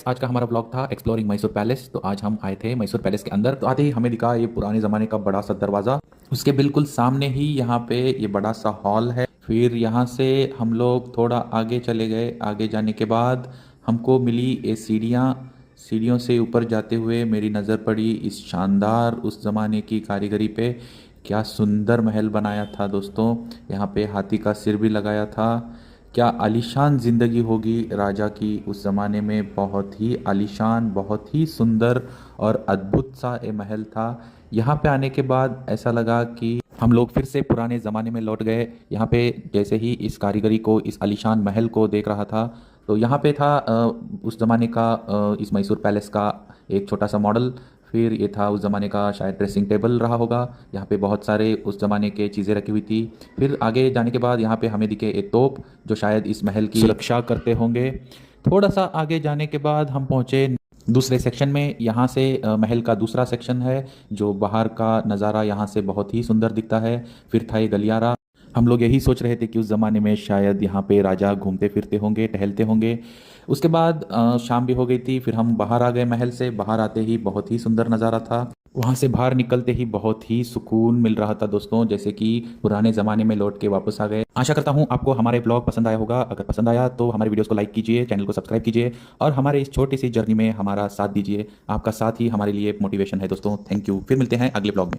आज का हमारा ब्लॉग था एक्सप्लोरिंग मैसूर पैलेस। तो आज हम आए थे मैसूर पैलेस के अंदर। तो आते ही हमें दिखा ये पुराने ज़माने का बड़ा सा दरवाज़ा। उसके बिल्कुल सामने ही यहाँ पे ये बड़ा सा हॉल है। फिर यहाँ से हम लोग थोड़ा आगे चले गए। आगे जाने के बाद हमको मिली ये सीढ़ियाँ। सीढ़ियों से ऊपर जाते हुए मेरी नज़र पड़ी इस शानदार उस ज़माने की कारीगरी पे। क्या सुंदर महल बनाया था दोस्तों। यहाँ पे हाथी का सिर भी लगाया था। क्या आलीशान ज़िंदगी होगी राजा की उस ज़माने में। बहुत ही आलीशान, बहुत ही सुंदर और अद्भुत सा ये महल था। यहाँ पे आने के बाद ऐसा लगा कि हम लोग फिर से पुराने ज़माने में लौट गए। यहाँ पे जैसे ही इस कारीगरी को, इस आलीशान महल को देख रहा था, तो यहाँ पे था उस ज़माने का इस मैसूर पैलेस का एक छोटा सा मॉडल। फिर ये था उस ज़माने का शायद ड्रेसिंग टेबल रहा होगा। यहाँ पे बहुत सारे उस ज़माने के चीज़ें रखी हुई थी। फिर आगे जाने के बाद यहाँ पे हमें दिखे एक तोप जो शायद इस महल की सुरक्षा करते होंगे। थोड़ा सा आगे जाने के बाद हम पहुँचे दूसरे सेक्शन में। यहाँ से महल का दूसरा सेक्शन है जो बाहर का नज़ारा यहाँ से बहुत ही सुंदर दिखता है। फिर था ये गलियारा। हम लोग यही सोच रहे थे कि उस ज़माने में शायद यहाँ पे राजा घूमते फिरते होंगे, टहलते होंगे। उसके बाद शाम भी हो गई थी। फिर हम बाहर आ गए महल से। बाहर आते ही बहुत ही सुंदर नज़ारा था। वहाँ से बाहर निकलते ही बहुत ही सुकून मिल रहा था दोस्तों, जैसे कि पुराने ज़माने में लौट के वापस आ गए। आशा करता हूँ आपको हमारे ब्लॉग पसंद आया होगा। अगर पसंद आया तो हमारे वीडियोस को लाइक कीजिए, चैनल को सब्सक्राइब कीजिए और हमारे इस छोटी सी जर्नी में हमारा साथ दीजिए। आपका साथ ही हमारे लिए मोटिवेशन है दोस्तों। Thank you. फिर मिलते हैं अगले ब्लॉग में।